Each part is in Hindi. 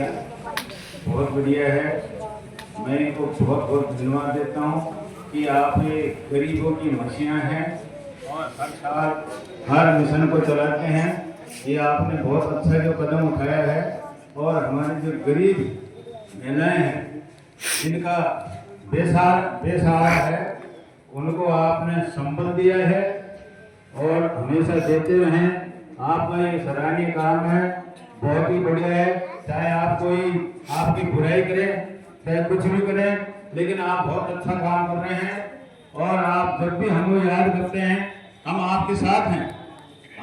किया, बहुत बढ़िया है। मैं इनको बहुत बहुत धन्यवाद देता हूँ कि आप ये गरीबों की मसीहा हैं और हर साल हर मिशन को चलाते हैं। ये आपने बहुत अच्छा जो कदम उठाया है और हमारे जो गरीब महिलाएं हैं जिनका बेसहारा है उनको आपने संबल दिया है और हमेशा देते रहें। आपका ये सराहनीय काम है, बहुत ही बढ़िया है। चाहे आप कोई आपकी बुराई करे, चाहे कुछ भी करें, लेकिन आप बहुत अच्छा काम कर रहे हैं और आप जब भी हमें याद करते हैं हम आपके साथ हैं।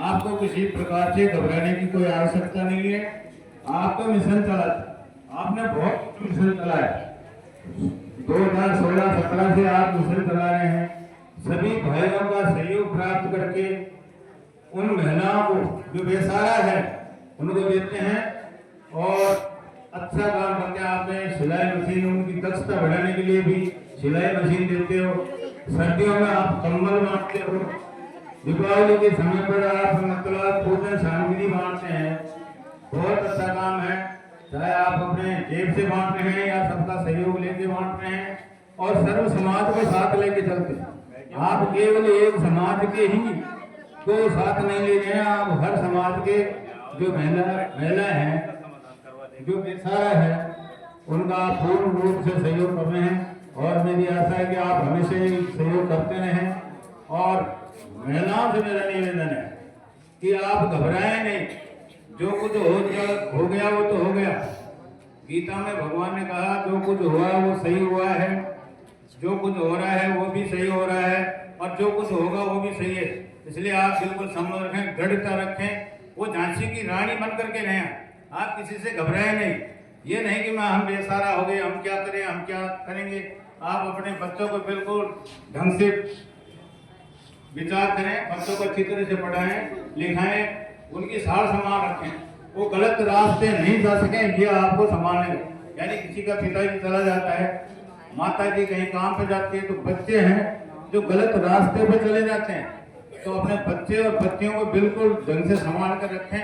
आपको किसी प्रकार से घबराने की कोई आवश्यकता नहीं है। आपका मिशन चला, आपने बहुत मिशन चलाया। 2016-17 से आप मिशन चला रहे हैं। सभी भाइयों का सहयोग प्राप्त करके उन महिलाओं को जो बेसहारा है उनको देते हैं और अच्छा काम करते हैं। आपने सिलाई मशीन, उनकी दक्षता बढ़ाने के लिए भी सिलाई मशीन देते हो। सर्दियों में आप कंबल बांटते हो। दीपावली के समय पर आप मतलब भोजन सामग्री बांटते हैं। बहुत अच्छा काम है। चाहे आप अपने जेब से बांट रहे हैं या सबका सहयोग लेके बांट रहे हैं और सर्व समाज को साथ लेके चलते हैं। आप केवल एक समाज के ही को साथ नहीं ले रहे हैं, आप हर समाज के जो महिला हैं, जो बेसहारा है, उनका पूर्ण रूप से सहयोग कर रहे हैं और मेरी आशा है कि आप हमेशा ही सहयोग करते रहें। और महिलाओं से मेरा निवेदन है कि आप घबराएं नहीं। जो कुछ हो गया वो तो हो गया। गीता में भगवान ने कहा जो कुछ हुआ वो सही हुआ है, जो कुछ हो रहा है वो भी सही हो रहा है और जो कुछ होगा वो भी सही है। इसलिए आप बिल्कुल संभल रखें, दृढ़ता रखें। वो झांसी की रानी बन करके रहें। आप किसी से घबराएं नहीं। ये नहीं कि हम बेसहारा हो गए, हम क्या करें, हम क्या करेंगे। आप अपने बच्चों को बिल्कुल ढंग से विचार करें, बच्चों को अच्छी तरह से पढ़ाएं लिखाएं, उनकी सार संभाल रखें। वो गलत रास्ते नहीं जा सके, ये आपको संभालने। यानी किसी का पिताजी चला जाता है, माता जी कहीं काम पे जाती है, तो बच्चे हैं जो गलत रास्ते पे चले जाते हैं, तो अपने बच्चे और बच्चियों को बिल्कुल ढंग से संभाल कर रखें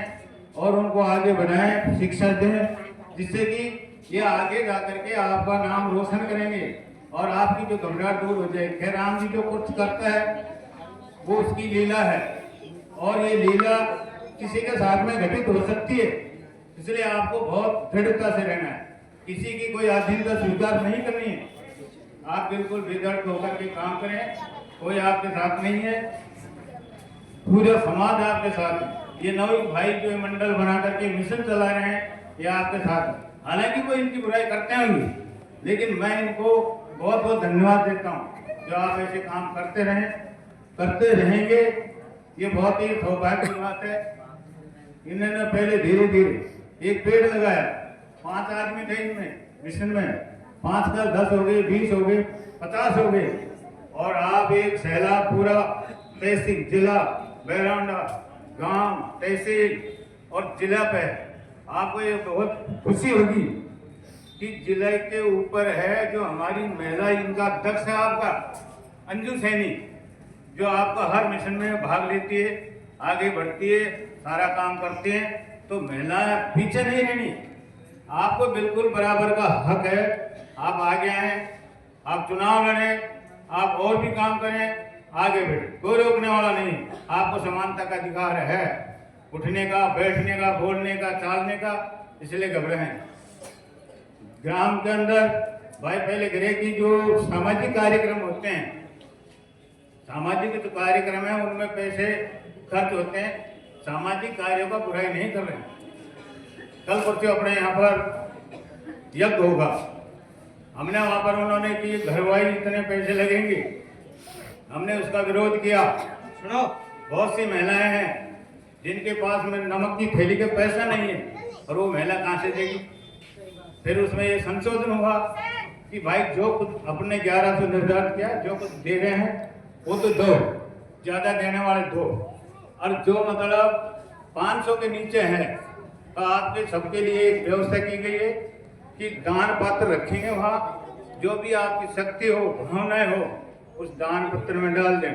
और उनको आगे बढ़ाएं, शिक्षा दें, जिससे कि ये आगे जा करके आपका नाम रोशन करेंगे और आपकी जो घबराहट दूर हो जाए। खैर राम जी जो कुछ करता है वो उसकी लीला है और ये लीला किसी के साथ में घटित हो सकती है। इसलिए आपको बहुत दृढ़ता से रहना है, किसी की कोई अधीनता स्वीकार नहीं करनी है। आप बिल्कुल बेदर्द होकर के काम करें। कोई आपके साथ नहीं है, पूरा समाज आपके साथ है। ये नवयुग भाई जो मंडल बना करके मिशन चला रहे हैं, ये आपके साथ है। हालांकि कोई इनकी बुराई करते होंगे, लेकिन मैं इनको बहुत बहुत धन्यवाद देता हूँ जो आप ऐसे काम करते रहेंगे। ये बहुत ही सौभाग्य की बात है। इन्होंने पहले धीरे धीरे एक पेड़ लगाया, 5 आदमी थे इनमें मिशन में, 5 का 10 हो गए, 20 हो गए, 50 हो गए और आप एक सैलाब पूरा तहसील, जिला, बैरांडा, गांव, तहसील और जिला पे। आपको ये बहुत खुशी होगी कि जिले के ऊपर है जो हमारी महिला, इनका अध्यक्ष है आपका अंजू सैनी, जो आपका हर मिशन में भाग लेती है, आगे बढ़ती है, सारा काम करती है। तो महिलाएं पीछे नहीं रहनी, आपको बिल्कुल बराबर का हक है। आप आगे आए, आप चुनाव लड़ें, आप और भी काम करें, आगे बढ़े, कोई रोकने वाला नहीं। आपको समानता का अधिकार है, उठने का, बैठने का, बोलने का, चालने का। इसलिए घबराएं। ग्राम के अंदर भाई पहले घरे की जो सामाजिक कार्यक्रम होते हैं, सामाजिक जो कार्यक्रम है उनमें पैसे खर्च होते हैं। सामाजिक कार्यों का बुराई नहीं कर रहे हैं। कल परसों अपने यहाँ पर यज्ञ होगा, हमने वहां पर उन्होंने कि घरवाई इतने पैसे लगेंगे, हमने उसका विरोध किया। सुनो, बहुत सी महिलाएं हैं जिनके पास में नमक की थैली का पैसा नहीं है और वो महिला कहां से देगी। फिर उसमें ये संशोधन हुआ कि भाई जो कुछ अपने 1100 निर्धारित किया, जो कुछ दे रहे हैं वो तो दो, ज्यादा देने वाले दो, और जो मतलब 500 के नीचे है तो आपके सबके लिए एक व्यवस्था की गई है कि दान पत्र रखेंगे। वहाँ जो भी आपकी शक्ति हो, भावनाएं हो, उस दान पत्र में डाल दें।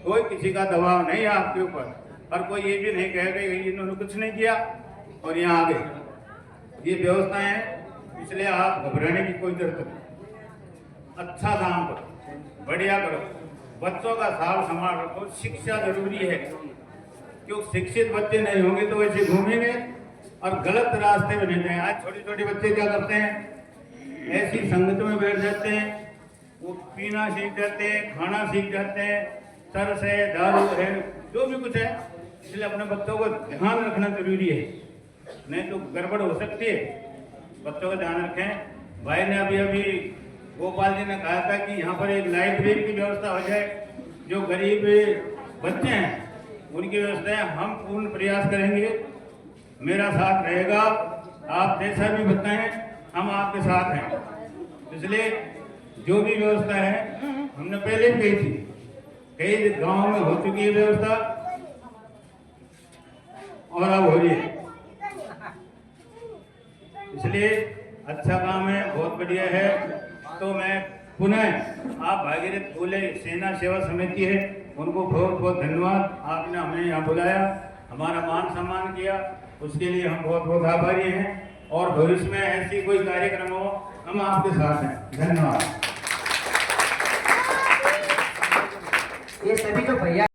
कोई किसी का दबाव नहीं है आपके ऊपर, और कोई ये भी नहीं कहेगा इन्होंने कुछ नहीं किया और यहाँ आ गए। ये व्यवस्था है, इसलिए आप घबराने की कोई जरूरत नहीं। अच्छा काम करो, बढ़िया करो, बच्चों का साल संभाल रखो। शिक्षा जरूरी है, क्योंकि शिक्षित बच्चे नहीं होंगे तो वैसे घूमेंगे और गलत रास्ते में नहीं जाएंगे। आज छोटे छोटे बच्चे क्या करते हैं, ऐसी संगत में बैठ जाते हैं, वो पीना सीख जाते हैं, खाना सीख जाते हैं, तरस है, दारू है, जो भी कुछ है। इसलिए अपने बच्चों को ध्यान रखना जरूरी है, नहीं तो गड़बड़ हो सकती है। बच्चों का ध्यान रखें। भाई ने अभी गोपाल जी ने कहा था कि यहाँ पर एक लाइब्रेरी की व्यवस्था हो जाए, जो गरीब बच्चे हैं उनकी व्यवस्था है। हम पूर्ण प्रयास करेंगे, मेरा साथ रहेगा। आप जैसा भी बताएं, हम आपके साथ हैं। इसलिए जो भी व्यवस्था है, हमने पहले भी कही थी, कई गांवों में हो चुकी है व्यवस्था और अब हो रही है। इसलिए अच्छा काम है, बहुत बढ़िया है। तो मैं पुनः आप भागीरथ फुले सेना सेवा समिति है, उनको बहुत बहुत धन्यवाद। आपने हमें यहाँ बुलाया, हमारा मान सम्मान किया, उसके लिए हम बहुत बहुत आभारी हैं। और भविष्य में ऐसी कोई कार्यक्रम हो, हम आपके साथ हैं। धन्यवाद। ये सभी जो भैया